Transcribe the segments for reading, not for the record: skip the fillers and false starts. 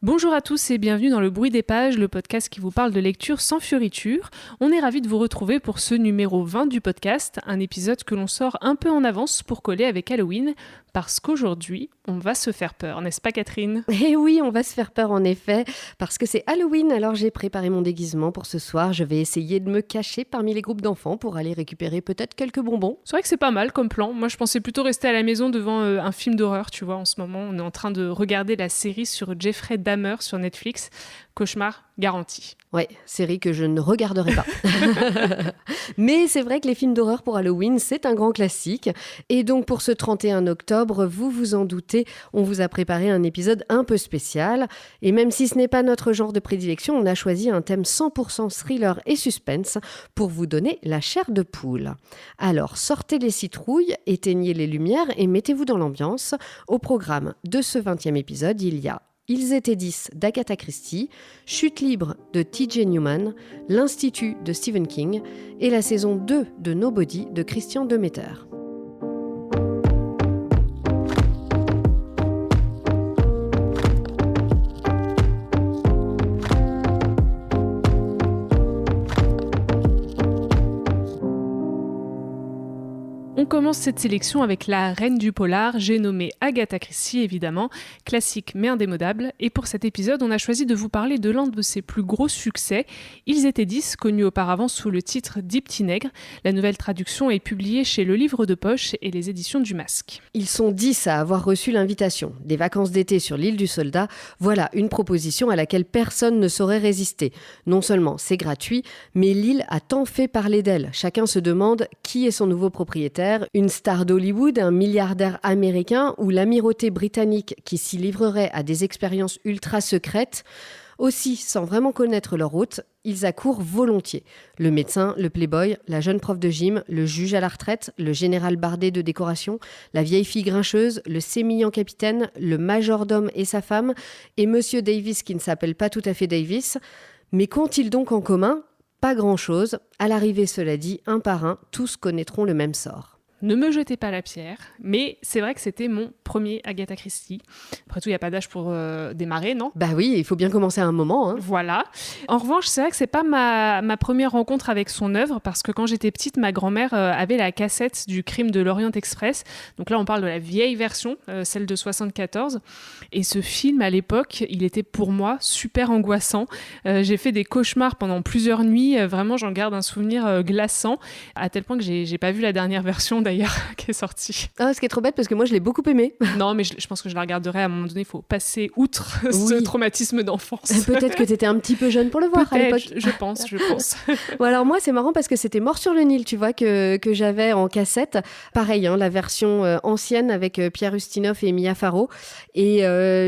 Bonjour à tous et bienvenue dans Le Bruit des Pages, le podcast qui vous parle de lecture sans fioriture. On est ravis de vous retrouver pour ce numéro 20 du podcast, un épisode que l'on sort un peu en avance pour coller avec Halloween, parce qu'aujourd'hui, on va se faire peur, n'est-ce pas Catherine ? Eh oui, on va se faire peur en effet, parce que c'est Halloween, alors j'ai préparé mon déguisement pour ce soir. Je vais essayer de me cacher parmi les groupes d'enfants pour aller récupérer peut-être quelques bonbons. C'est vrai que c'est pas mal comme plan. Moi, je pensais plutôt rester à la maison devant un film d'horreur, tu vois. En ce moment, on est en train de regarder la série sur Jeffrey Dahmer sur Netflix. Cauchemar garanti. Ouais, série que je ne regarderai pas. Mais c'est vrai que les films d'horreur pour Halloween, c'est un grand classique. Et donc pour ce 31 octobre, vous vous en doutez, on vous a préparé un épisode un peu spécial. Et même si ce n'est pas notre genre de prédilection, on a choisi un thème 100% thriller et suspense pour vous donner la chair de poule. Alors sortez les citrouilles, éteignez les lumières et mettez-vous dans l'ambiance. Au programme de ce 20e épisode, il y a Ils étaient 10 d'Agatha Christie, Chute libre de T.J. Newman, L'Institut de Stephen King et la saison 2 de Nobody de Christian Demeter. On commence cette sélection avec la reine du polar, j'ai nommé Agatha Christie évidemment, classique mais indémodable, et pour cet épisode on a choisi de vous parler de l'un de ses plus gros succès, Ils étaient 10, connu auparavant sous le titre Dix petits nègres. La nouvelle traduction est publiée chez Le Livre de Poche et les éditions du Masque. Ils sont 10 à avoir reçu l'invitation. Des vacances d'été sur l'île du Soldat, voilà une proposition à laquelle personne ne saurait résister. Non seulement c'est gratuit, mais l'île a tant fait parler d'elle. Chacun se demande qui est son nouveau propriétaire. Une star d'Hollywood, un milliardaire américain ou l'amirauté britannique qui s'y livrerait à des expériences ultra secrètes. Aussi, sans vraiment connaître leur hôte, ils accourent volontiers. Le médecin, le playboy, la jeune prof de gym, le juge à la retraite, le général bardé de décoration, la vieille fille grincheuse, le sémillant capitaine, le majordome et sa femme, et Monsieur Davis qui ne s'appelle pas tout à fait Davis. Mais qu'ont-ils donc en commun ? Pas grand-chose. À l'arrivée, cela dit, un par un, tous connaîtront le même sort. Ne me jetez pas la pierre, mais c'est vrai que c'était mon premier Agatha Christie. Après tout, il n'y a pas d'âge pour démarrer, non ? Bah oui, il faut bien commencer à un moment. Hein. Voilà. En revanche, c'est vrai que c'est pas ma première rencontre avec son œuvre, parce que quand j'étais petite, ma grand-mère avait la cassette du Crime de l'Orient Express. Donc là, on parle de la vieille version, celle de 74. Et ce film, à l'époque, il était pour moi super angoissant. J'ai fait des cauchemars pendant plusieurs nuits. Vraiment, j'en garde un souvenir glaçant, à tel point que j'ai pas vu la dernière version d'ailleurs qui est sortie. Ah, ce qui est trop bête parce que moi je l'ai beaucoup aimé. Non, mais je pense que je la regarderai à un moment donné. Il faut passer outre ce traumatisme d'enfance. Peut-être que tu étais un petit peu jeune pour le voir à l'époque. Je pense. Bon, alors moi c'est marrant parce que c'était Mort sur le Nil, tu vois, que j'avais en cassette. Pareil, hein, la version ancienne avec Pierre Ustinov et Mia Farrow. Et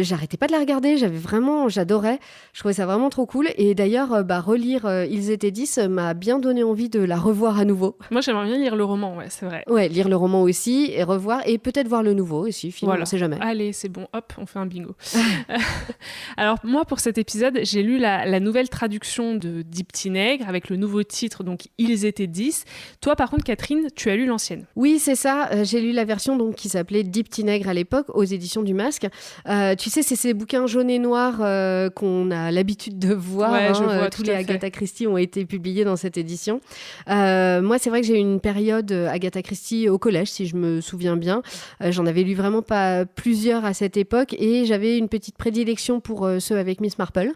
j'arrêtais pas de la regarder. J'adorais. Je trouvais ça vraiment trop cool. Et d'ailleurs, relire Ils étaient 10 m'a bien donné envie de la revoir à nouveau. Moi j'aimerais bien lire le roman, ouais, c'est vrai. Ouais, lire le roman aussi et revoir et peut-être voir le nouveau aussi, finalement, on sait jamais. Allez, c'est bon, hop, on fait un bingo. Alors moi, pour cet épisode, j'ai lu la nouvelle traduction de Dix petits nègres avec le nouveau titre, donc Ils étaient 10. Toi, par contre, Catherine, tu as lu l'ancienne. Oui, c'est ça. J'ai lu la version donc, qui s'appelait Dix petits nègres à l'époque, aux éditions du Masque. Tu sais, c'est ces bouquins jaunes et noirs qu'on a l'habitude de voir. Ouais, je vois, tous les Agatha Christie ont été publiés dans cette édition. Moi, c'est vrai que j'ai eu une période Agatha Christie au collège, si je me souviens bien. J'en avais lu vraiment pas plusieurs à cette époque et j'avais une petite prédilection pour ceux avec Miss Marple.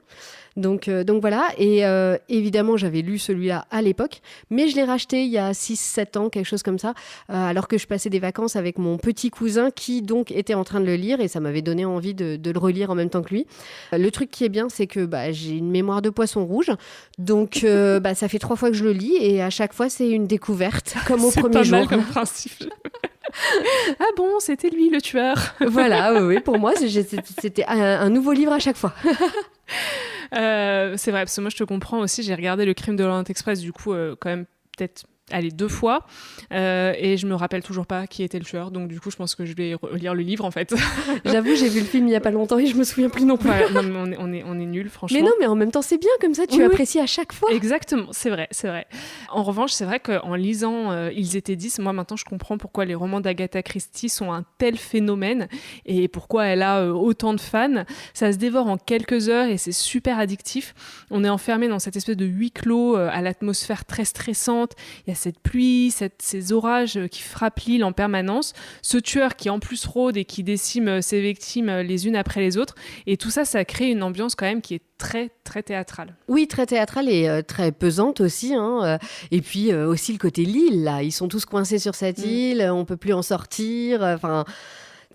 Donc voilà, et évidemment j'avais lu celui-là à l'époque, mais je l'ai racheté il y a 6-7 ans, quelque chose comme ça, alors que je passais des vacances avec mon petit cousin qui donc était en train de le lire et ça m'avait donné envie de le relire en même temps que lui. Le truc qui est bien, c'est que j'ai une mémoire de poisson rouge, donc ça fait 3 fois que je le lis et à chaque fois c'est une découverte, comme au premier jour. C'est pas mal comme principe. Ah bon, c'était lui le tueur. Voilà, oui, pour moi c'était un nouveau livre à chaque fois. C'est vrai, parce que moi je te comprends aussi, j'ai regardé le Crime de l'Orient Express du coup quand même peut-être 2 fois, et je me rappelle toujours pas qui était le tueur, donc du coup je pense que je vais lire le livre en fait. J'avoue, j'ai vu le film il y a pas longtemps et je me souviens plus non plus. Voilà, non, mais on est nuls franchement. Mais non, mais en même temps c'est bien comme ça, tu apprécies à chaque fois. Exactement, c'est vrai. En revanche, c'est vrai qu'en lisant Ils étaient 10, moi maintenant je comprends pourquoi les romans d'Agatha Christie sont un tel phénomène et pourquoi elle a autant de fans. Ça se dévore en quelques heures et c'est super addictif. On est enfermé dans cette espèce de huis clos à l'atmosphère très stressante. Il y a cette pluie, ces orages qui frappent l'île en permanence. Ce tueur qui en plus rôde et qui décime ses victimes les unes après les autres. Et tout ça, ça crée une ambiance quand même qui est très, très théâtrale. Oui, très théâtrale et très pesante aussi. Et puis aussi le côté l'île, là. Ils sont tous coincés sur cette île, on peut plus en sortir. Enfin...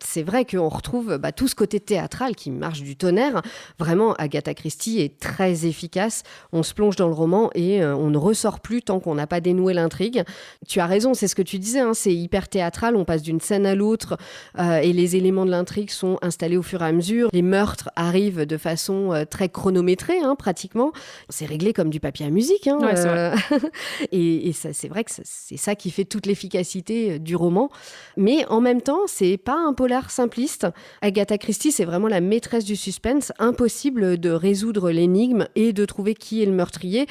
C'est vrai qu'on retrouve tout ce côté théâtral qui marche du tonnerre. Vraiment, Agatha Christie est très efficace. On se plonge dans le roman et on ne ressort plus tant qu'on n'a pas dénoué l'intrigue. Tu as raison, c'est ce que tu disais, c'est hyper théâtral. On passe d'une scène à l'autre et les éléments de l'intrigue sont installés au fur et à mesure. Les meurtres arrivent de façon très chronométrée, pratiquement. C'est réglé comme du papier à musique. Ouais, c'est vrai. Et ça, c'est vrai que c'est ça qui fait toute l'efficacité du roman. Mais en même temps, c'est pas un polar simpliste. Agatha Christie, c'est vraiment la maîtresse du suspense. Impossible de résoudre l'énigme et de trouver qui est le meurtrier.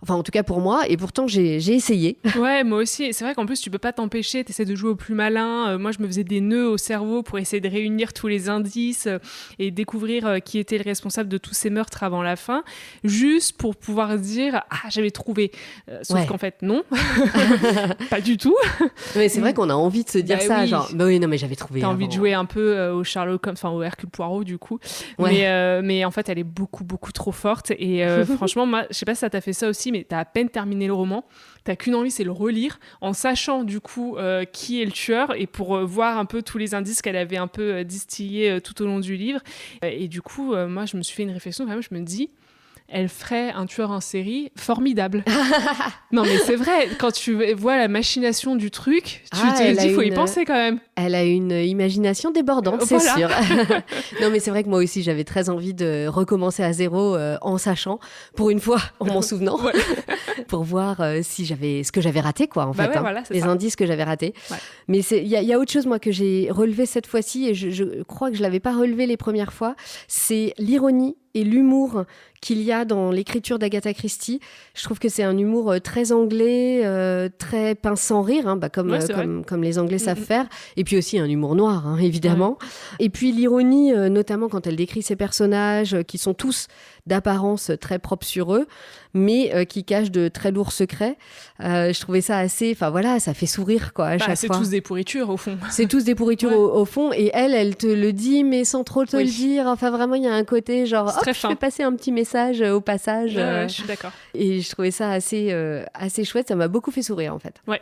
Enfin, en tout cas pour moi. Et pourtant, j'ai essayé. Ouais, moi aussi. Et c'est vrai qu'en plus, tu peux pas t'empêcher. T'essaies de jouer au plus malin. Moi, je me faisais des nœuds au cerveau pour essayer de réunir tous les indices et découvrir qui était le responsable de tous ces meurtres avant la fin. Juste pour pouvoir dire « Ah, j'avais trouvé ». Sauf qu'en fait, non. Pas du tout. Mais c'est vrai qu'on a envie de se dire ça. Oui. Genre, oui, non, mais j'avais trouvé. T'as envie de jouer un peu au Sherlock Holmes, enfin au Hercule Poirot, du coup. Ouais. Mais en fait, elle est beaucoup, beaucoup trop forte. Et franchement, moi, je sais pas si ça t'a fait ça aussi, mais t'as à peine terminé le roman, t'as qu'une envie, c'est le relire, en sachant du coup qui est le tueur et pour voir un peu tous les indices qu'elle avait un peu distillés tout au long du livre. Et du coup, moi, je me suis fait une réflexion quand même, je me dis, elle ferait un tueur en série formidable. Non, mais c'est vrai, quand tu vois la machination du truc, tu te dis, il faut y penser quand même. Elle a une imagination débordante, c'est sûr. Non, mais c'est vrai que moi aussi, j'avais très envie de recommencer à zéro en sachant, pour une fois, en m'en souvenant, pour voir si ce que j'avais raté, quoi, en fait. Voilà, les indices que j'avais ratés. Ouais. Mais il y a autre chose, moi, que j'ai relevé cette fois-ci, et je crois que je ne l'avais pas relevé les premières fois, c'est l'ironie et l'humour qu'il y a dans l'écriture d'Agatha Christie. Je trouve que c'est un humour très anglais, très pince sans rire, comme les Anglais savent faire. Et puis aussi un humour noir, évidemment. Ouais. Et puis l'ironie, notamment quand elle décrit ses personnages, qui sont tous d'apparence très propres sur eux, mais qui cachent de très lourds secrets. Je trouvais ça assez... Enfin voilà, ça fait sourire, quoi, à chaque fois. C'est tous des pourritures, au fond. C'est tous des pourritures au fond. Et elle te le dit, mais sans trop te le dire. Enfin, vraiment, il y a un côté genre, je fais passer un petit message au passage. Je suis d'accord. Et je trouvais ça assez chouette. Ça m'a beaucoup fait sourire, en fait. Ouais.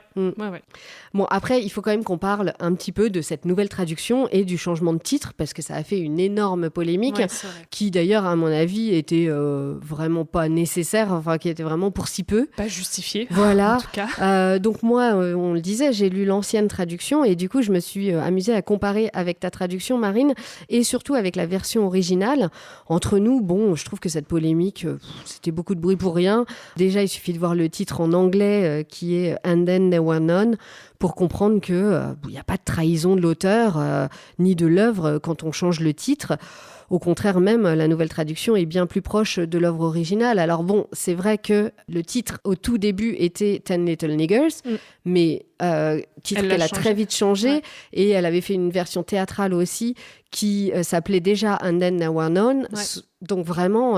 Bon, après, il faut quand même qu'on parle un petit peu de cette nouvelle traduction et du changement de titre, parce que ça a fait une énorme polémique, qui d'ailleurs, à mon avis, était vraiment pas nécessaire, enfin, qui était vraiment pour si peu. Pas justifié, voilà. En tout cas. Donc moi, on le disait, j'ai lu l'ancienne traduction et du coup, je me suis amusée à comparer avec ta traduction, Marine, et surtout avec la version originale. Entre nous, bon, je trouve que cette polémique, c'était beaucoup de bruit pour rien. Déjà, il suffit de voir le titre en anglais, qui est « And then there were none », pour comprendre qu'il n'y a pas de trahison de l'auteur, ni de l'œuvre quand on change le titre. Au contraire même, la nouvelle traduction est bien plus proche de l'œuvre originale. Alors bon, c'est vrai que le titre au tout début était Ten Little Niggers, mais titre qu'elle a très vite changé, et elle avait fait une version théâtrale aussi qui s'appelait déjà And Then There Were None. Donc vraiment...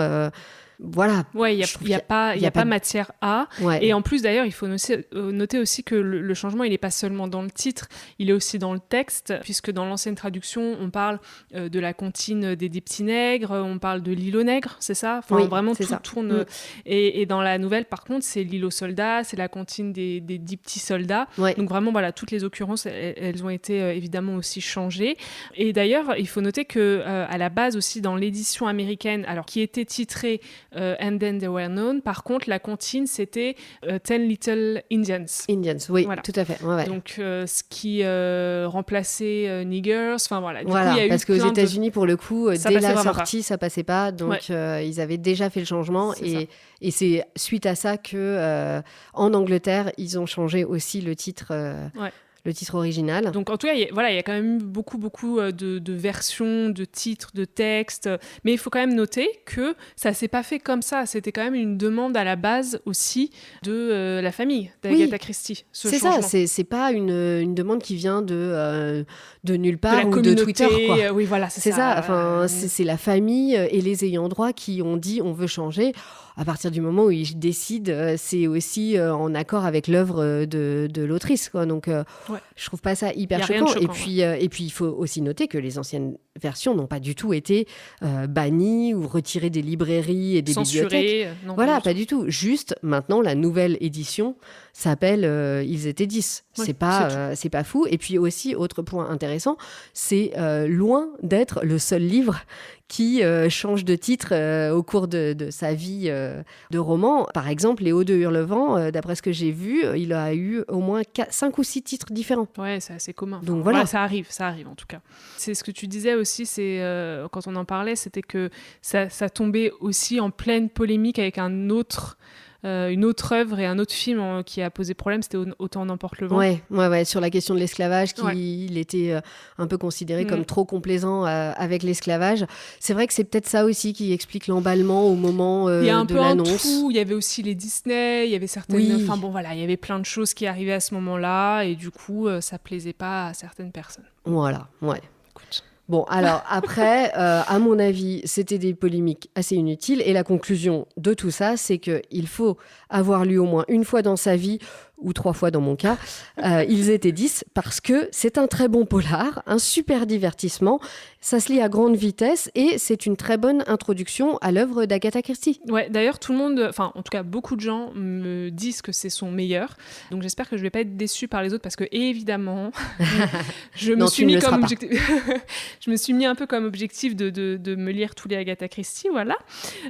voilà. Ouais, il y a pas matière à. Ouais. Et en plus, d'ailleurs, il faut noter aussi que le changement, il n'est pas seulement dans le titre, il est aussi dans le texte, puisque dans l'ancienne traduction, on parle de la comptine des 10 petits nègres, on parle de l'île aux nègres, c'est ça ? Enfin, oui, vraiment, tout tourne. Et dans la nouvelle, par contre, c'est l'île aux soldats, c'est la comptine des 10 petits soldats. Ouais. Donc vraiment, voilà, toutes les occurrences, elles ont été évidemment aussi changées. Et d'ailleurs, il faut noter que à la base aussi, dans l'édition américaine, alors qui était titrée And Then They Were Known. Par contre, la comptine, c'était Ten Little Indians. Indians, oui, voilà. Tout à fait. Ouais. Donc, ce qui remplaçait Niggers. Enfin, voilà. Du coup, il y a parce qu'aux États-Unis, pour le coup, dès la sortie, ça passait pas. Donc, ils avaient déjà fait le changement. Et c'est suite à ça que, en Angleterre, ils ont changé aussi le titre. Le titre original. Donc en tout cas, il y a quand même beaucoup de versions, de titres, de textes. Mais il faut quand même noter que ça s'est pas fait comme ça. C'était quand même une demande à la base aussi de la famille d'Agatha Christie. C'est ça, c'est pas une demande qui vient de nulle part ou de Twitter, quoi. Oui, voilà, c'est ça. Enfin, c'est la famille et les ayants droit qui ont dit on veut changer. À partir du moment où ils décident, c'est aussi en accord avec l'œuvre de l'autrice, quoi. Donc, je trouve pas ça hyper choquant. Et puis, il faut aussi noter que les anciennes versions n'ont pas du tout été bannies ou retirées des librairies et des bibliothèques. Non, voilà, pas du tout. Juste, maintenant, la nouvelle édition s'appelle Ils étaient 10. Ouais, c'est pas fou. Et puis aussi, autre point intéressant, c'est loin d'être le seul livre qui change de titre au cours de sa vie de roman. Par exemple, Léo de Hurlevent, d'après ce que j'ai vu, il a eu au moins 5 ou 6 titres différents. Ouais, c'est assez commun. Donc voilà. Ça arrive en tout cas. C'est ce que tu disais aussi, c'est, quand on en parlait, c'était que ça tombait aussi en pleine polémique avec une autre œuvre et un autre film qui a posé problème, c'était Autant n'emporte le vent. Ouais, sur la question de l'esclavage, il était un peu considéré comme trop complaisant avec l'esclavage. C'est vrai que c'est peut-être ça aussi qui explique l'emballement au moment de l'annonce. Il y a un peu en tout, il y avait aussi les Disney, il y avait certaines... Enfin bon, voilà, il y avait plein de choses qui arrivaient à ce moment-là et du coup, ça plaisait pas à certaines personnes. Voilà, ouais. Écoute. Bon, alors après, à mon avis, c'était des polémiques assez inutiles. Et la conclusion de tout ça, c'est qu'il faut avoir lu au moins une fois dans sa vie, ou 3 fois dans mon cas, Ils étaient 10, parce que c'est un très bon polar, un super divertissement. Ça se lit à grande vitesse et c'est une très bonne introduction à l'œuvre d'Agatha Christie. Ouais, d'ailleurs, tout le monde, enfin, en tout cas, beaucoup de gens me disent que c'est son meilleur. Donc, j'espère que je vais pas être déçue par les autres parce que, évidemment, je me suis mis un peu comme objectif de me lire tous les Agatha Christie, voilà.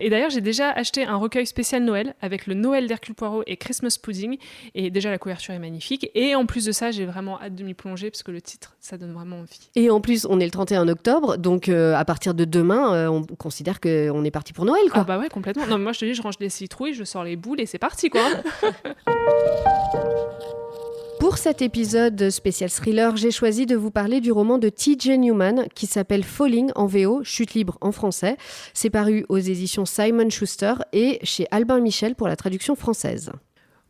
Et d'ailleurs, j'ai déjà acheté un recueil spécial Noël avec le Noël d'Hercule Poirot et Christmas Pudding. Et déjà, la couverture est magnifique. Et en plus de ça, j'ai vraiment hâte de m'y plonger parce que le titre, ça donne vraiment envie. Et en plus, on est le 31 octobre, donc à partir de demain, on considère qu'on est parti pour Noël, quoi. Ah bah ouais, complètement. Non, mais moi, je te dis, je range les citrouilles, je sors les boules et c'est parti, quoi. Pour cet épisode spécial thriller, j'ai choisi de vous parler du roman de T.J. Newman qui s'appelle Falling en VO, Chute libre en français. C'est paru aux éditions Simon Schuster et chez Albin Michel pour la traduction française.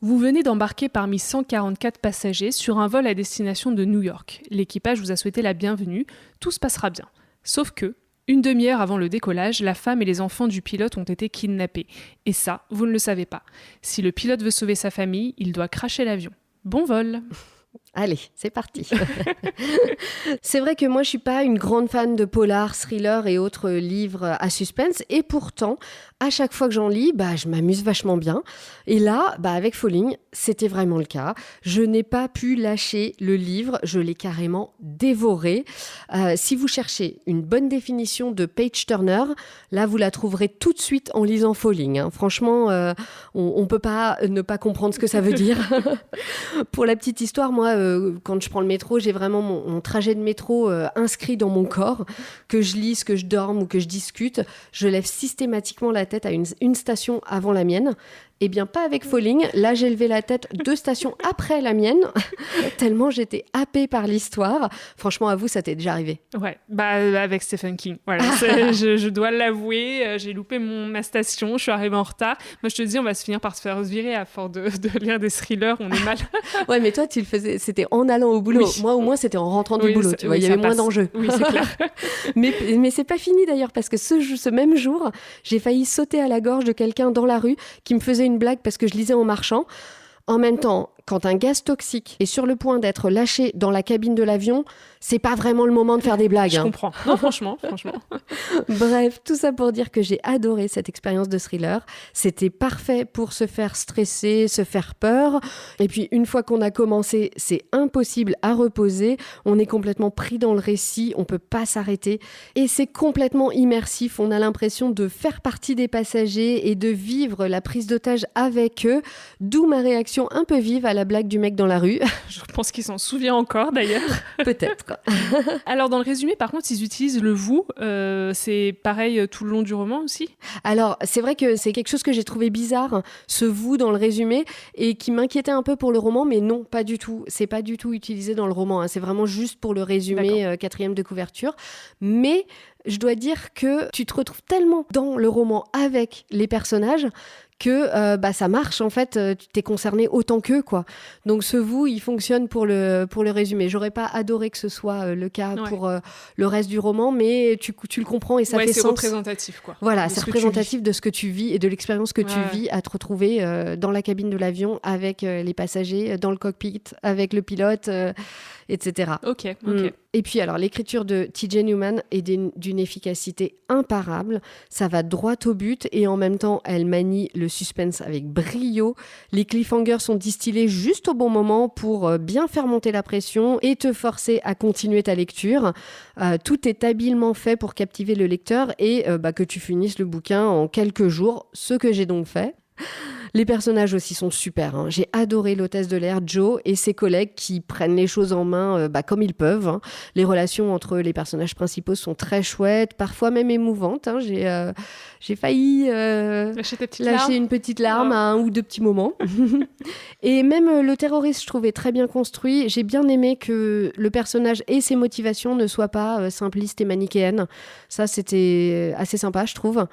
Vous venez d'embarquer parmi 144 passagers sur un vol à destination de New York. L'équipage vous a souhaité la bienvenue, tout se passera bien. Sauf que, une demi-heure avant le décollage, la femme et les enfants du pilote ont été kidnappés. Et ça, vous ne le savez pas. Si le pilote veut sauver sa famille, il doit crasher l'avion. Bon vol! Allez, c'est parti. C'est vrai que moi, je suis pas une grande fan de polar, thriller et autres livres à suspense. Et pourtant, à chaque fois que j'en lis, je m'amuse vachement bien. Et là, avec Falling, c'était vraiment le cas. Je n'ai pas pu lâcher le livre. Je l'ai carrément dévoré. Si vous cherchez une bonne définition de page-turner, là, vous la trouverez tout de suite en lisant Falling, hein. Franchement, on peut pas ne pas comprendre ce que ça veut dire. Pour la petite histoire, moi, quand je prends le métro, j'ai vraiment mon trajet de métro inscrit dans mon corps. Que je lise, que je dorme ou que je discute, je lève systématiquement la tête à une station avant la mienne. Eh bien, pas avec Falling. Là, j'ai levé la tête 2 stations après la mienne, tellement j'étais happée par l'histoire. Franchement, à vous, ça t'est déjà arrivé? Ouais, avec Stephen King. Voilà, je dois l'avouer, j'ai loupé ma station, je suis arrivée en retard. Moi, je te dis, on va se finir par se faire virer à force de lire des thrillers, on est mal. Ouais, mais toi, tu le faisais, c'était en allant au boulot. Oui. Moi, au moins, c'était en rentrant du boulot. Tu vois, il y avait moins d'enjeux. Oui, c'est clair. mais c'est pas fini d'ailleurs, parce que ce même jour, j'ai failli sauter à la gorge de quelqu'un dans la rue qui me faisait une blague parce que je lisais en marchant. En même temps, quand un gaz toxique est sur le point d'être lâché dans la cabine de l'avion, c'est pas vraiment le moment de faire des blagues. Je comprends. Non, franchement. Bref, tout ça pour dire que j'ai adoré cette expérience de thriller. C'était parfait pour se faire stresser, se faire peur. Et puis, une fois qu'on a commencé, c'est impossible à reposer. On est complètement pris dans le récit, on peut pas s'arrêter. Et c'est complètement immersif. On a l'impression de faire partie des passagers et de vivre la prise d'otage avec eux. D'où ma réaction un peu vive à la blague du mec dans la rue. Je pense qu'il s'en souvient encore, d'ailleurs. Peut-être. Alors, dans le résumé, par contre, ils utilisent le vous. C'est pareil tout le long du roman aussi ? Alors, c'est vrai que c'est quelque chose que j'ai trouvé bizarre, ce vous dans le résumé, et qui m'inquiétait un peu pour le roman, mais non, pas du tout. C'est pas du tout utilisé dans le roman. C'est vraiment juste pour le résumé 4e de couverture. Mais je dois dire que tu te retrouves tellement dans le roman avec les personnages que ça marche, en fait, tu t'es concerné autant qu'eux, quoi. Donc ce vous, il fonctionne pour le résumé. J'aurais pas adoré que ce soit le cas pour le reste du roman, mais tu le comprends et ça fait sens. C'est représentatif, quoi. Voilà, c'est représentatif de ce que tu vis et de l'expérience que tu vis à te retrouver dans la cabine de l'avion avec les passagers, dans le cockpit, avec le pilote, etc. Ok. Et puis alors, l'écriture de T.J. Newman est d'une efficacité imparable. Ça va droit au but et en même temps, elle manie le suspense avec brio. Les cliffhangers sont distillés juste au bon moment pour bien faire monter la pression et te forcer à continuer ta lecture. Tout est habilement fait pour captiver le lecteur et que tu finisses le bouquin en quelques jours, ce que j'ai donc fait. Les personnages aussi sont super. J'ai adoré l'hôtesse de l'air, Jo, et ses collègues qui prennent les choses en main comme ils peuvent. Les relations entre les personnages principaux sont très chouettes, parfois même émouvantes. J'ai failli lâcher une petite larme à un ou deux petits moments. Et même le terroriste, je trouvais très bien construit. J'ai bien aimé que le personnage et ses motivations ne soient pas simplistes et manichéennes. Ça, c'était assez sympa, je trouve. Ouais.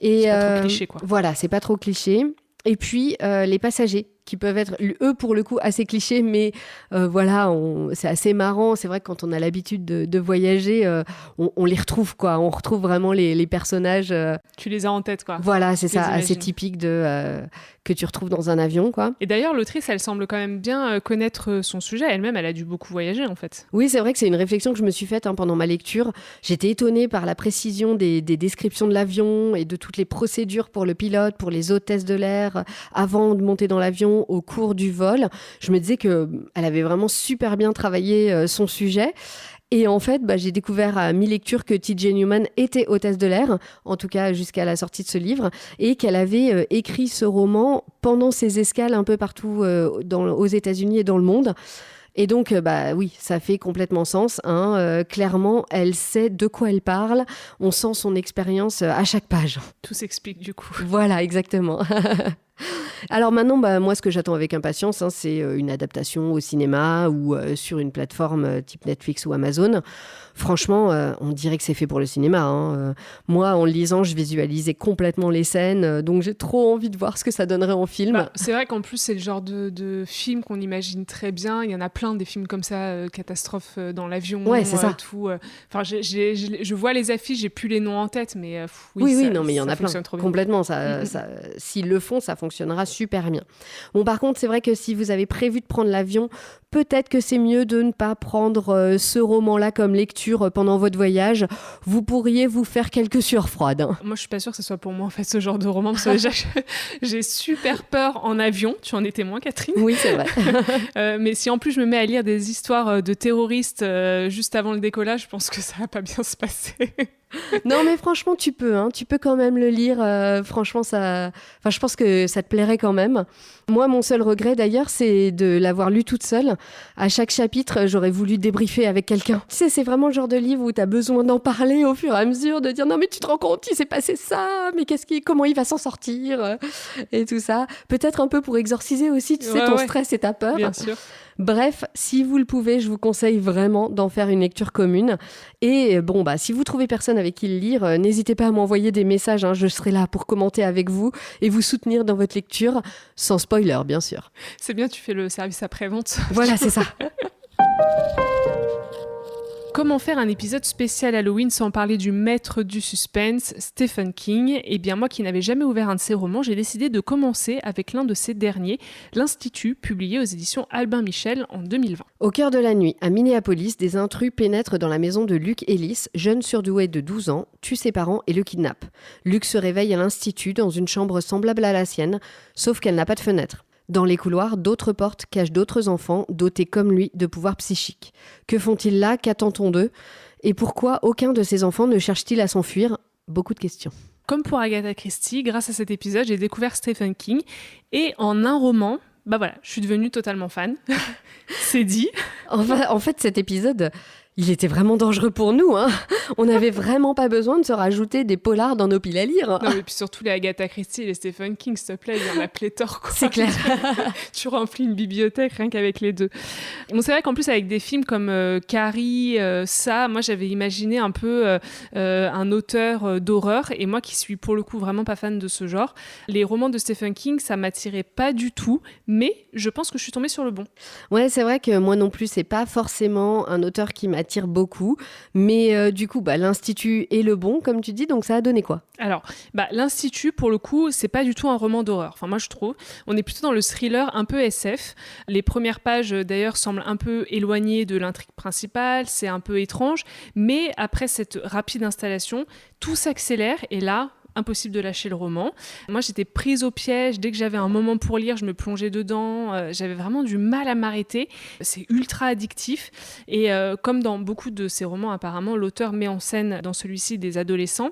Et c'est pas trop cliché, quoi. Voilà, c'est pas trop cliché. Et puis, les passagers, qui peuvent être, eux, pour le coup, assez clichés, mais c'est assez marrant. C'est vrai que quand on a l'habitude de voyager, on les retrouve, quoi. On retrouve vraiment les personnages. Tu les as en tête, quoi. Voilà, c'est ça, assez typique que tu retrouves dans un avion, quoi. Et d'ailleurs, l'autrice, elle semble quand même bien connaître son sujet. Elle-même, elle a dû beaucoup voyager, en fait. Oui, c'est vrai que c'est une réflexion que je me suis faite pendant ma lecture. J'étais étonnée par la précision des descriptions de l'avion et de toutes les procédures pour le pilote, pour les hôtesses de l'air, avant de monter dans l'avion, au cours du vol. Je me disais qu'elle avait vraiment super bien travaillé son sujet. Et en fait, j'ai découvert à mi-lecture que T.J. Newman était hôtesse de l'air, en tout cas jusqu'à la sortie de ce livre, et qu'elle avait écrit ce roman pendant ses escales un peu partout aux États-Unis et dans le monde. Et donc, oui, ça fait complètement sens. Clairement, elle sait de quoi elle parle. On sent son expérience à chaque page. Tout s'explique du coup. Voilà, exactement. Alors maintenant, moi, ce que j'attends avec impatience, c'est une adaptation au cinéma ou sur une plateforme type Netflix ou Amazon. Franchement, on dirait que c'est fait pour le cinéma. Moi, en le lisant, je visualisais complètement les scènes, donc j'ai trop envie de voir ce que ça donnerait en film. C'est vrai qu'en plus, c'est le genre de film qu'on imagine très bien. Il y en a plein des films comme ça, catastrophes dans l'avion, ouais, c'est ça. Tout. Je vois les affiches, j'ai plus les noms en tête, mais oui, non, mais il y en a plein. Complètement, s'ils le font, ça fonctionnera super bien. Bon, par contre, c'est vrai que si vous avez prévu de prendre l'avion, peut-être que c'est mieux de ne pas prendre ce roman-là comme lecture pendant votre voyage. Vous pourriez vous faire quelques sueurs froides. Moi, je suis pas sûre que ce soit pour moi, en fait, ce genre de roman, parce que déjà, j'ai super peur en avion. Tu en es témoin, Catherine. Oui, c'est vrai. Mais si en plus je me mets à lire des histoires de terroristes juste avant le décollage, je pense que ça va pas bien se passer. Non, mais franchement, tu peux quand même le lire. Franchement, je pense que ça te plairait quand même. Moi, mon seul regret, d'ailleurs, c'est de l'avoir lu toute seule. À chaque chapitre, j'aurais voulu débriefer avec quelqu'un. Tu sais, c'est vraiment le genre de livre où tu as besoin d'en parler au fur et à mesure, de dire « Non, mais tu te rends compte, il s'est passé ça, mais comment il va s'en sortir ?» et tout ça. Peut-être un peu pour exorciser aussi, tu sais, ton stress et ta peur. Bien sûr. Bref, si vous le pouvez, je vous conseille vraiment d'en faire une lecture commune. Et si vous trouvez personne avec qui le lire, n'hésitez pas à m'envoyer des messages. Je serai là pour commenter avec vous et vous soutenir dans votre lecture, sans spoiler, bien sûr. C'est bien, tu fais le service après-vente. Voilà, c'est ça. Comment faire un épisode spécial Halloween sans parler du maître du suspense, Stephen King ? Eh bien moi qui n'avais jamais ouvert un de ses romans, j'ai décidé de commencer avec l'un de ses derniers, L'Institut, publié aux éditions Albin Michel en 2020. Au cœur de la nuit, à Minneapolis, des intrus pénètrent dans la maison de Luke Ellis, jeune surdoué de 12 ans, tuent ses parents et le kidnappent. Luke se réveille à l'Institut dans une chambre semblable à la sienne, sauf qu'elle n'a pas de fenêtre. Dans les couloirs, d'autres portes cachent d'autres enfants dotés comme lui de pouvoirs psychiques. Que font-ils là ? Qu'attend-on d'eux ? Et pourquoi aucun de ces enfants ne cherche-t-il à s'enfuir ? Beaucoup de questions. Comme pour Agatha Christie, grâce à cet épisode, j'ai découvert Stephen King et en un roman, je suis devenue totalement fan. C'est dit. En fait, cet épisode, il était vraiment dangereux pour nous. On n'avait vraiment pas besoin de se rajouter des polars dans nos piles à lire. Non, mais puis surtout les Agatha Christie et les Stephen King, s'il te plaît, il y en a pléthore, quoi. C'est clair. Tu remplis une bibliothèque rien qu'avec les deux. Bon, c'est vrai qu'en plus, avec des films comme Carrie, moi, j'avais imaginé un peu un auteur d'horreur. Et moi, qui suis pour le coup vraiment pas fan de ce genre, les romans de Stephen King, ça m'attirait pas du tout. Mais je pense que je suis tombée sur le bon. Ouais, c'est vrai que moi non plus, c'est pas forcément un auteur qui m'attire beaucoup. Mais du coup, l'Institut est le bon, comme tu dis, donc ça a donné quoi ? Alors, l'Institut, pour le coup, c'est pas du tout un roman d'horreur. Enfin, moi, je trouve. On est plutôt dans le thriller un peu SF. Les premières pages, d'ailleurs, semblent un peu éloignées de l'intrigue principale. C'est un peu étrange. Mais après cette rapide installation, tout s'accélère. Et là, impossible de lâcher le roman. Moi, j'étais prise au piège. Dès que j'avais un moment pour lire, je me plongeais dedans. J'avais vraiment du mal à m'arrêter. C'est ultra addictif. Et comme dans beaucoup de ces romans, apparemment, l'auteur met en scène dans celui-ci des adolescents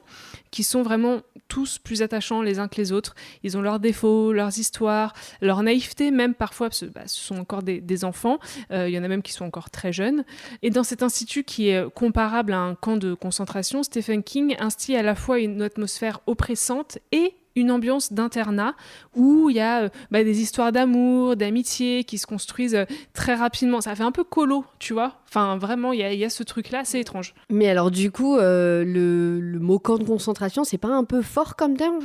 qui sont vraiment tous plus attachants les uns que les autres. Ils ont leurs défauts, leurs histoires, leur naïveté même parfois, parce que ce sont encore des enfants. Il y en a même qui sont encore très jeunes. Et dans cet institut qui est comparable à un camp de concentration, Stephen King instille à la fois une atmosphère oppressante et une ambiance d'internat où il y a des histoires d'amour, d'amitié qui se construisent très rapidement. Ça fait un peu colo, tu vois. Enfin, vraiment, il y a ce truc-là, c'est étrange. Mais alors, du coup, le mot camp de concentration, c'est pas un peu fort comme terme ?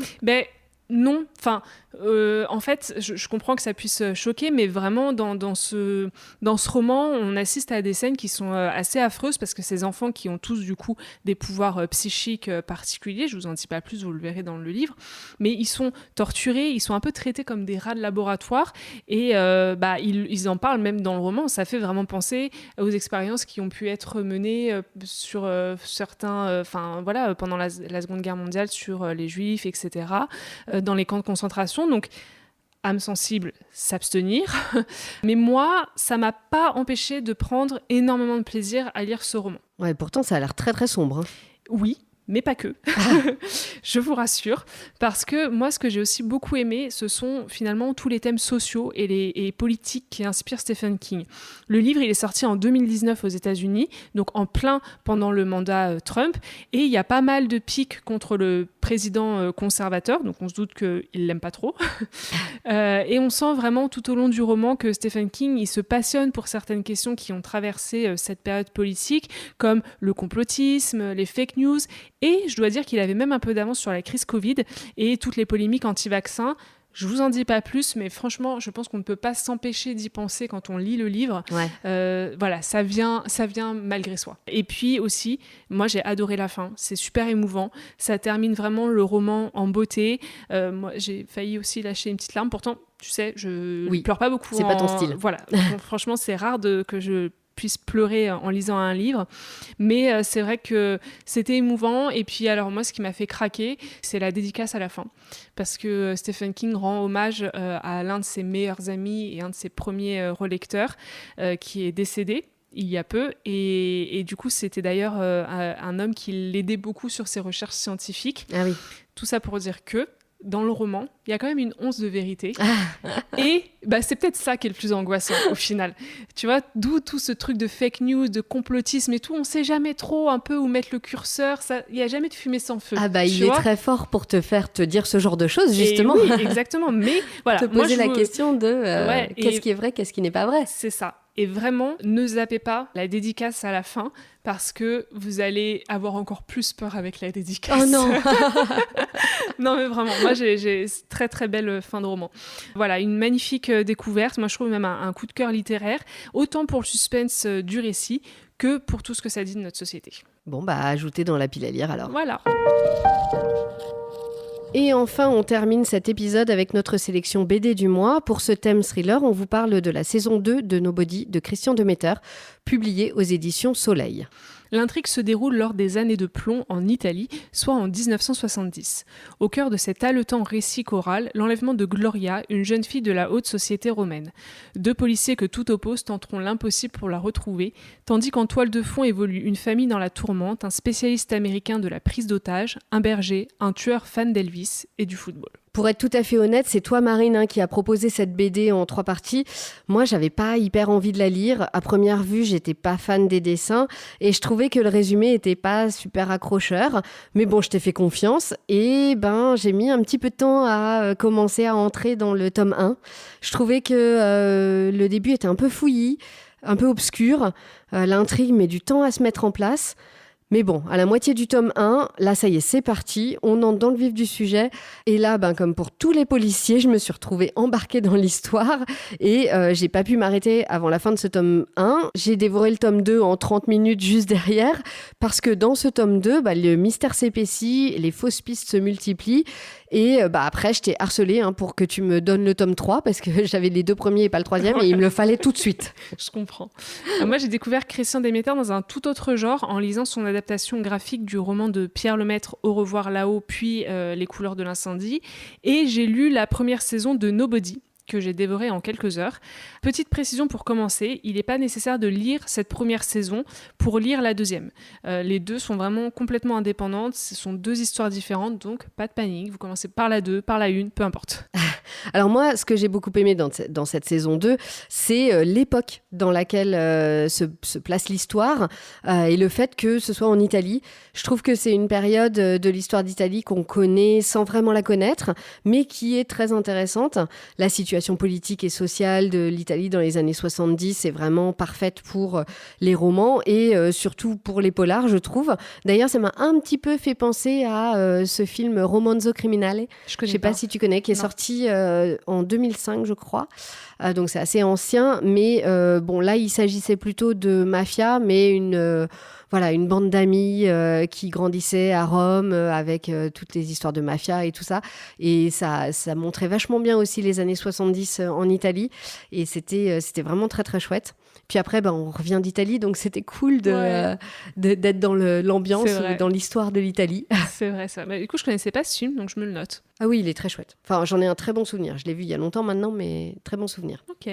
Non, enfin, en fait, je comprends que ça puisse choquer, mais vraiment, dans ce roman, on assiste à des scènes qui sont assez affreuses parce que ces enfants qui ont tous, du coup, des pouvoirs psychiques particuliers, je vous en dis pas plus, vous le verrez dans le livre, mais ils sont torturés, ils sont un peu traités comme des rats de laboratoire et ils en parlent même dans le roman. Ça fait vraiment penser aux expériences qui ont pu être menées sur certains, pendant la Seconde Guerre mondiale sur les Juifs, etc., dans les camps de concentration. Donc, âme sensible, s'abstenir. Mais moi, ça m'a pas empêché de prendre énormément de plaisir à lire ce roman. Ouais, pourtant, ça a l'air très, très sombre. Oui, mais pas que. Je vous rassure. Parce que moi, ce que j'ai aussi beaucoup aimé, ce sont finalement tous les thèmes sociaux et politiques qui inspirent Stephen King. Le livre, il est sorti en 2019 aux États-Unis, donc en plein pendant le mandat Trump. Et il y a pas mal de piques contre le président conservateur, donc on se doute qu'il l'aime pas trop. Et on sent vraiment tout au long du roman que Stephen King, il se passionne pour certaines questions qui ont traversé cette période politique, comme le complotisme, les fake news. Et je dois dire qu'il avait même un peu d'avance sur la crise Covid et toutes les polémiques anti-vaccins. Je vous en dis pas plus, mais franchement, je pense qu'on ne peut pas s'empêcher d'y penser quand on lit le livre. Ouais. Ça vient malgré soi. Et puis aussi, moi j'ai adoré la fin. C'est super émouvant. Ça termine vraiment le roman en beauté. Moi, j'ai failli aussi lâcher une petite larme. Pourtant, tu sais, je pleure pas beaucoup. C'est pas ton style. Voilà. Donc, franchement, c'est rare que je puisse pleurer en lisant un livre, mais c'est vrai que c'était émouvant. Et puis alors moi, ce qui m'a fait craquer, c'est la dédicace à la fin, parce que Stephen King rend hommage à l'un de ses meilleurs amis et un de ses premiers relecteurs qui est décédé il y a peu, et du coup c'était d'ailleurs un homme qui l'aidait beaucoup sur ses recherches scientifiques. Ah oui. Tout ça pour dire que dans le roman, il y a quand même une once de vérité. Et c'est peut-être ça qui est le plus angoissant au final. Tu vois, d'où tout ce truc de fake news, de complotisme et tout. On ne sait jamais trop un peu où mettre le curseur. Il n'y a jamais de fumée sans feu. Il est très fort pour te faire te dire ce genre de choses, justement. Et oui, exactement. Mais voilà, te poser la question de qu'est-ce qui est vrai, qu'est-ce qui n'est pas vrai. C'est ça. Et vraiment, ne zappez pas la dédicace à la fin, parce que vous allez avoir encore plus peur avec la dédicace. Oh non. Non mais vraiment, moi j'ai très très belle fin de roman. Voilà, une magnifique découverte, moi je trouve même un coup de cœur littéraire, autant pour le suspense du récit que pour tout ce que ça dit de notre société. Bon, ajoutez dans la pile à lire alors. Voilà. Et enfin, on termine cet épisode avec notre sélection BD du mois. Pour ce thème thriller, on vous parle de la saison 2 de Nobody de Christian Demeter, publiée aux éditions Soleil. L'intrigue se déroule lors des années de plomb en Italie, soit en 1970. Au cœur de cet haletant récit choral, l'enlèvement de Gloria, une jeune fille de la haute société romaine. 2 policiers que tout oppose tenteront l'impossible pour la retrouver, tandis qu'en toile de fond évolue une famille dans la tourmente, un spécialiste américain de la prise d'otages, un berger, un tueur fan d'Elvis et du football. Pour être tout à fait honnête, c'est toi, Marine, qui a proposé cette BD en 3 parties. Moi, j'avais pas hyper envie de la lire. À première vue, j'étais pas fan des dessins et je trouvais que le résumé était pas super accrocheur. Mais bon, je t'ai fait confiance et j'ai mis un petit peu de temps à commencer à entrer dans le tome 1. Je trouvais que le début était un peu fouillis, un peu obscur. L'intrigue met du temps à se mettre en place. Mais bon, à la moitié du tome 1, là, ça y est, c'est parti. On entre dans le vif du sujet. Et là, comme pour tous les policiers, je me suis retrouvée embarquée dans l'histoire. Et j'ai pas pu m'arrêter avant la fin de ce tome 1. J'ai dévoré le tome 2 en 30 minutes juste derrière. Parce que dans ce tome 2, le mystère s'épaissit, les fausses pistes se multiplient. Et après, je t'ai harcelée pour que tu me donnes le tome 3 parce que j'avais les 2 premiers et pas le 3e et il me le fallait tout de suite. Je comprends. Moi, j'ai découvert Christian Demeter dans un tout autre genre en lisant son adaptation graphique du roman de Pierre Lemaitre Au revoir là-haut, puis Les couleurs de l'incendie. Et j'ai lu la première saison de Nobody, que j'ai dévoré en quelques heures. Petite précision pour commencer, il n'est pas nécessaire de lire cette première saison pour lire la deuxième. Les deux sont vraiment complètement indépendantes, ce sont 2 histoires différentes, donc pas de panique, vous commencez par la 2, par la 1, peu importe. Alors moi, ce que j'ai beaucoup aimé dans cette saison 2, c'est l'époque dans laquelle se place l'histoire et le fait que ce soit en Italie. Je trouve que c'est une période de l'histoire d'Italie qu'on connaît sans vraiment la connaître, mais qui est très intéressante. La situation politique et sociale de l'Italie dans les années 70 est vraiment parfaite pour les romans et surtout pour les polars, je trouve. D'ailleurs, ça m'a un petit peu fait penser à ce film Romanzo Criminale. Je sais pas si tu connais, qui est sorti en 2005, je crois. Donc c'est assez ancien, mais là, il s'agissait plutôt de mafia, mais une bande d'amis qui grandissaient à Rome avec toutes les histoires de mafia et tout ça. Et ça montrait vachement bien aussi les années 70 en Italie. Et c'était vraiment très, très chouette. Puis après, on revient d'Italie, donc c'était cool d'être dans l'ambiance, dans l'histoire de l'Italie. C'est vrai, ça. Du coup, je connaissais pas ce film, donc je me le note. Ah oui, il est très chouette. Enfin, j'en ai un très bon souvenir. Je l'ai vu il y a longtemps maintenant, mais très bon souvenir. Ok.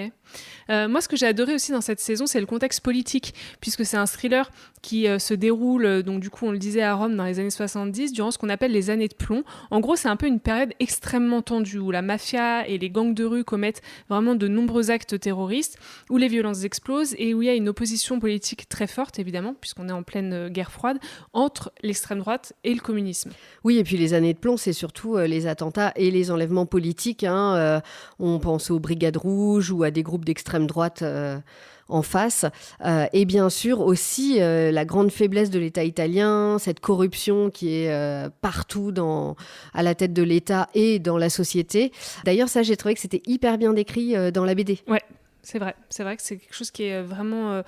Moi, ce que j'ai adoré aussi dans cette saison, c'est le contexte politique, puisque c'est un thriller qui se déroule, donc du coup, on le disait, à Rome dans les années 70, durant ce qu'on appelle les années de plomb. En gros, c'est un peu une période extrêmement tendue, où la mafia et les gangs de rue commettent vraiment de nombreux actes terroristes, où les violences explosent et où il y a une opposition politique très forte, évidemment, puisqu'on est en pleine guerre froide, entre l'extrême droite et le communisme. Oui, et puis les années de plomb, c'est surtout les attentats et les enlèvements politiques. On pense aux Brigades Rouges ou à des groupes d'extrême droite en face. Et bien sûr aussi la grande faiblesse de l'État italien, cette corruption qui est partout à la tête de l'État et dans la société. D'ailleurs, ça, j'ai trouvé que c'était hyper bien décrit dans la BD. Ouais. C'est vrai que c'est quelque chose qui est vraiment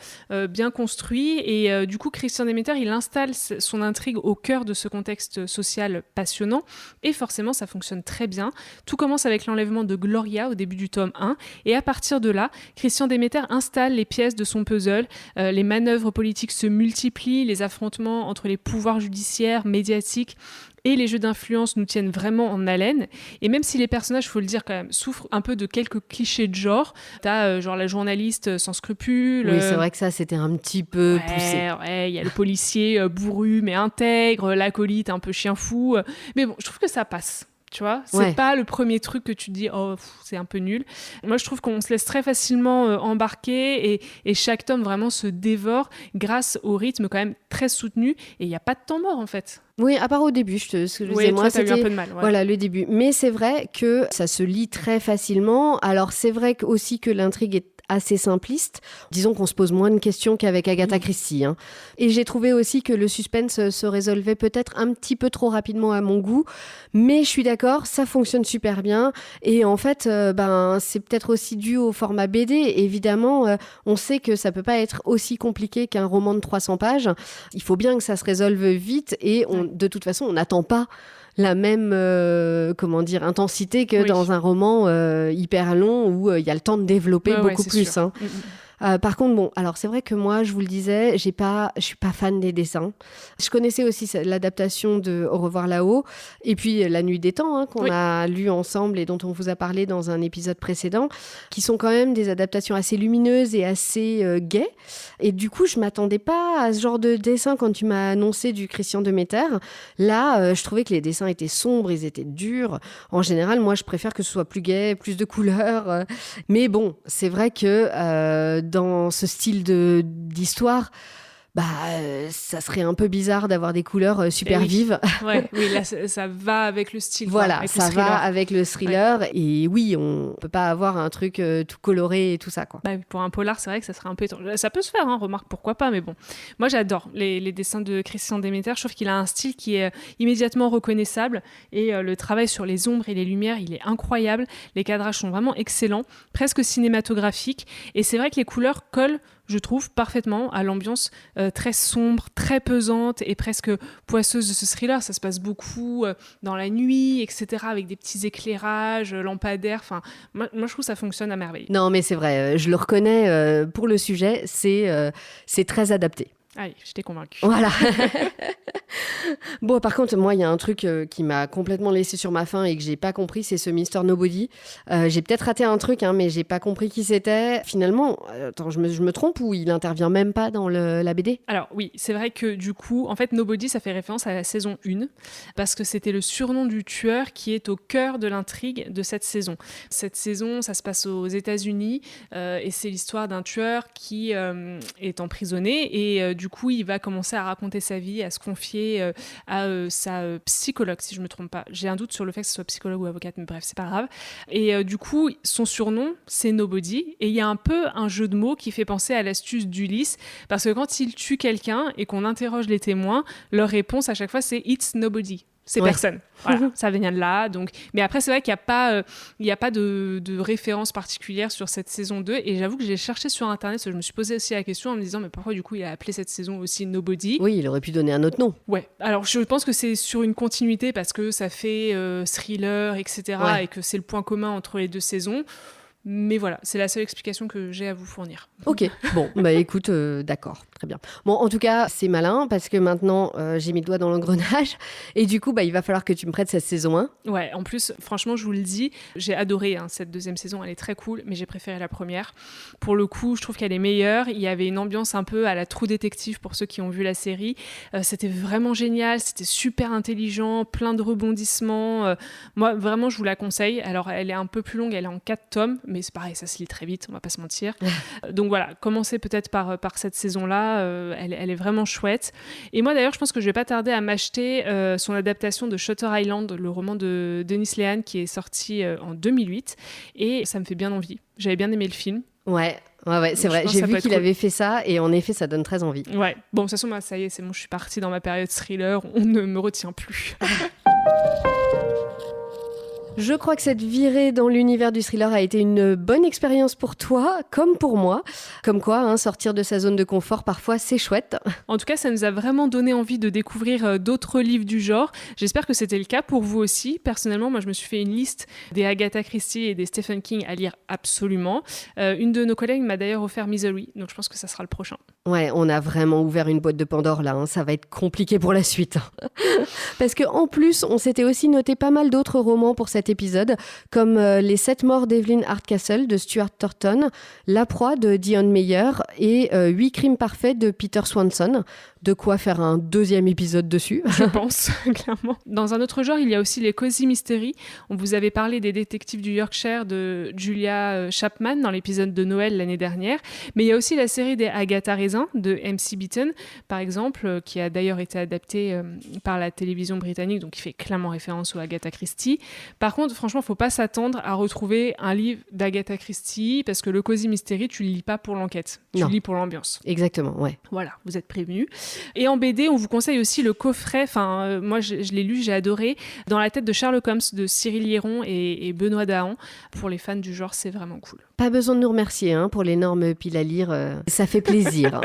bien construit et du coup Christian Demeter il installe son intrigue au cœur de ce contexte social passionnant et forcément ça fonctionne très bien. Tout commence avec l'enlèvement de Gloria au début du tome 1 et à partir de là, Christian Demeter installe les pièces de son puzzle, les manœuvres politiques se multiplient, les affrontements entre les pouvoirs judiciaires, médiatiques et les jeux d'influence nous tiennent vraiment en haleine. Et même si les personnages, il faut le dire quand même, souffrent un peu de quelques clichés de genre, t'as genre la journaliste sans scrupules. Oui, c'est vrai que ça, c'était un petit peu poussé. Ouais, il y a le policier bourru mais intègre, l'acolyte un peu chien fou. Mais bon, je trouve que ça passe. Tu vois, c'est pas le premier truc que tu te dis c'est un peu nul. Moi je trouve qu'on se laisse très facilement embarquer et chaque tome vraiment se dévore grâce au rythme quand même très soutenu et il n'y a pas de temps mort en fait. Oui, à part au début, ce que je disais, toi, moi, c'était eu un peu de mal. Ouais. Voilà, le début. Mais c'est vrai que ça se lit très facilement. Alors, c'est vrai aussi que l'intrigue est assez simpliste. Disons qu'on se pose moins de questions qu'avec Agatha Christie. Hein. Et j'ai trouvé aussi que le suspense se résolvait peut-être un petit peu trop rapidement à mon goût. Mais je suis d'accord, ça fonctionne super bien. Et en fait, c'est peut-être aussi dû au format BD. Évidemment, on sait que ça peut pas être aussi compliqué qu'un roman de 300 pages. Il faut bien que ça se résolve vite. Et de toute façon, on n'attend pas la même intensité que dans un roman hyper long où il y a le temps de développer beaucoup plus. Hein. Par contre, alors c'est vrai que moi, je vous le disais, je suis pas fan des dessins. Je connaissais aussi l'adaptation de Au revoir là-haut, et puis La nuit des temps, qu'on a lu ensemble et dont on vous a parlé dans un épisode précédent, qui sont quand même des adaptations assez lumineuses et assez gaies. Et du coup, je m'attendais pas à ce genre de dessin quand tu m'as annoncé du Christian Demeter. Là, je trouvais que les dessins étaient sombres, ils étaient durs. En général, moi, je préfère que ce soit plus gai, plus de couleurs. Mais bon, c'est vrai que dans ce style d'histoire, ça serait un peu bizarre d'avoir des couleurs super vives. Oui, là, ça va avec le style. Voilà, ça va avec le thriller. Ouais. Et oui, on peut pas avoir un truc tout coloré et tout ça, quoi. Pour un polar, c'est vrai que ça serait un peu étrange. Ça peut se faire, remarque, pourquoi pas, mais bon. Moi, j'adore les dessins de Christian Demeter. Je trouve qu'il a un style qui est immédiatement reconnaissable. Et le travail sur les ombres et les lumières, il est incroyable. Les cadrages sont vraiment excellents, presque cinématographiques. Et c'est vrai que les couleurs collent, je trouve, parfaitement à l'ambiance très sombre, très pesante et presque poisseuse de ce thriller. Ça se passe beaucoup dans la nuit, etc., avec des petits éclairages, lampadaires. Enfin, moi, je trouve que ça fonctionne à merveille. Non, mais c'est vrai, je le reconnais, pour le sujet, c'est très adapté. Allez, je t'ai convaincue. Voilà. Bon, par contre, moi, il y a un truc qui m'a complètement laissé sur ma faim et que j'ai pas compris, c'est ce Mr. Nobody. J'ai peut-être raté un truc, mais j'ai pas compris qui c'était. Finalement, attends, je me trompe ou il intervient même pas dans la BD ? Alors oui, c'est vrai que du coup, en fait, Nobody, ça fait référence à la saison 1, parce que c'était le surnom du tueur qui est au cœur de l'intrigue de cette saison. Cette saison, ça se passe aux États-Unis et c'est l'histoire d'un tueur qui est emprisonné et du coup, il va commencer à raconter sa vie, à se confier à sa psychologue, si je ne me trompe pas. J'ai un doute sur le fait que ce soit psychologue ou avocate, mais bref, c'est pas grave. Et du coup, son surnom, c'est Nobody. Et il y a un peu un jeu de mots qui fait penser à l'astuce d'Ulysse, parce que quand il tue quelqu'un et qu'on interroge les témoins, leur réponse à chaque fois, c'est « It's Nobody ». C'est personne. Voilà, ça vient de là. Donc... Mais après, c'est vrai qu'il n'y a pas de référence particulière sur cette saison 2. Et j'avoue que j'ai cherché sur Internet, parce que je me suis posé aussi la question en me disant, mais pourquoi du coup il a appelé cette saison aussi Nobody ? Oui, il aurait pu donner un autre nom. Ouais, alors je pense que c'est sur une continuité parce que ça fait thriller, etc. Et que c'est le point commun entre les deux saisons. Mais voilà, c'est la seule explication que j'ai à vous fournir. Ok, bon, écoute, d'accord, très bien. Bon, en tout cas, c'est malin parce que maintenant, j'ai mis le doigt dans l'engrenage et du coup, il va falloir que tu me prêtes cette saison 1. Ouais, en plus, franchement, je vous le dis, j'ai adoré cette deuxième saison, elle est très cool, mais j'ai préféré la première. Pour le coup, je trouve qu'elle est meilleure. Il y avait une ambiance un peu à la True Detective pour ceux qui ont vu la série. C'était vraiment génial, c'était super intelligent, plein de rebondissements. Moi, vraiment, je vous la conseille. Alors, elle est un peu plus longue, elle est en 4 tomes, mais c'est pareil, ça se lit très vite, on va pas se mentir. Donc voilà, commencez peut-être par cette saison-là, elle est vraiment chouette. Et moi d'ailleurs, je pense que je vais pas tarder à m'acheter son adaptation de Shutter Island, le roman de Denis Lehan qui est sorti en 2008, et ça me fait bien envie. J'avais bien aimé le film. Ouais, c'est vrai, j'ai vu qu'il avait fait ça et en effet, ça donne très envie. Ouais, bon, de toute façon, moi, ça y est, c'est bon, je suis partie dans ma période thriller, on ne me retient plus. Je crois que cette virée dans l'univers du thriller a été une bonne expérience pour toi, comme pour moi. Comme quoi, sortir de sa zone de confort, parfois, c'est chouette. En tout cas, ça nous a vraiment donné envie de découvrir d'autres livres du genre. J'espère que c'était le cas pour vous aussi. Personnellement, moi, je me suis fait une liste des Agatha Christie et des Stephen King à lire absolument. Une de nos collègues m'a d'ailleurs offert Misery, donc je pense que ça sera le prochain. Ouais, on a vraiment ouvert une boîte de Pandore là. Ça va être compliqué pour la suite. Parce qu'en plus, on s'était aussi noté pas mal d'autres romans pour cet épisode, comme Les 7 morts d'Evelyn Hardcastle de Stuart Thornton, La proie de Dion Meyer et 8 crimes parfaits de Peter Swanson. de quoi faire un 2e épisode dessus. Je pense, clairement. Dans un autre genre, il y a aussi les Cozy Mystery. On vous avait parlé des détectives du Yorkshire de Julia Chapman dans l'épisode de Noël l'année dernière. Mais il y a aussi la série des Agatha Raisin de MC Beaton, par exemple, qui a d'ailleurs été adaptée par la télévision britannique, donc qui fait clairement référence aux Agatha Christie. Par contre, franchement, il ne faut pas s'attendre à retrouver un livre d'Agatha Christie, parce que le Cozy Mystery, tu ne le lis pas pour l'enquête, tu le lis pour l'ambiance. Exactement, ouais. Voilà, vous êtes prévenus. Et en BD, on vous conseille aussi le coffret, moi je l'ai lu, j'ai adoré, Dans la tête de Sherlock Holmes de Cyril Hieron et Benoît Dahan. Pour les fans du genre, c'est vraiment cool. Pas besoin de nous remercier pour l'énorme pile à lire, ça fait plaisir.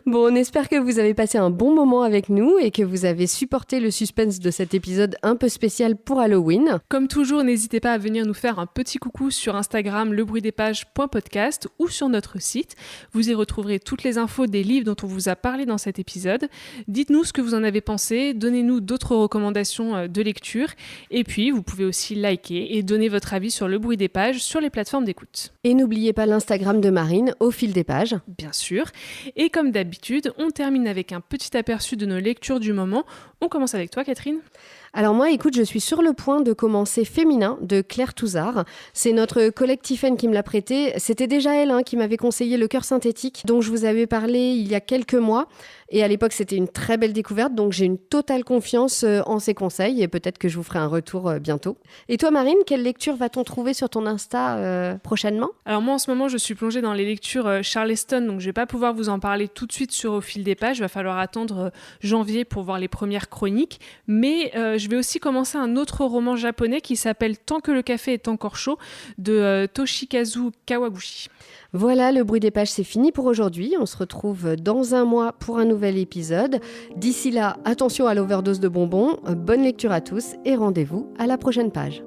Bon, on espère que vous avez passé un bon moment avec nous et que vous avez supporté le suspense de cet épisode un peu spécial pour Halloween. Comme toujours, n'hésitez pas à venir nous faire un petit coucou sur Instagram lebruitdespages.podcast ou sur notre site. Vous y retrouverez toutes les infos des livres dont on vous a parlé dans cet épisode. Dites-nous ce que vous en avez pensé, donnez-nous d'autres recommandations de lecture et puis vous pouvez aussi liker et donner votre avis sur Le Bruit des Pages sur les plateformes d'écoute. Et n'oubliez pas l'Instagram de Marine, Au Fil des Pages. Bien sûr. Et comme d'habitude, on termine avec un petit aperçu de nos lectures du moment. On commence avec toi, Catherine. Alors moi, écoute, je suis sur le point de commencer Féminin de Claire Touzard. C'est notre collègue Tiffaine qui me l'a prêté. C'était déjà elle qui m'avait conseillé Le Cœur synthétique, dont je vous avais parlé il y a quelques mois. Et à l'époque, c'était une très belle découverte, donc j'ai une totale confiance en ses conseils et peut-être que je vous ferai un retour bientôt. Et toi, Marine, quelle lecture va-t-on trouver sur ton Insta prochainement ? Alors moi, en ce moment, je suis plongée dans les lectures Charleston, donc je vais pas pouvoir vous en parler tout de suite sur Au Fil des Pages. Il va falloir attendre janvier pour voir les premières chroniques. Mais je vais aussi commencer un autre roman japonais qui s'appelle Tant que le café est encore chaud de Toshikazu Kawaguchi. Voilà, Le Bruit des Pages, c'est fini pour aujourd'hui. On se retrouve dans un mois pour un nouvel épisode. D'ici là, attention à l'overdose de bonbons, bonne lecture à tous et rendez-vous à la prochaine page.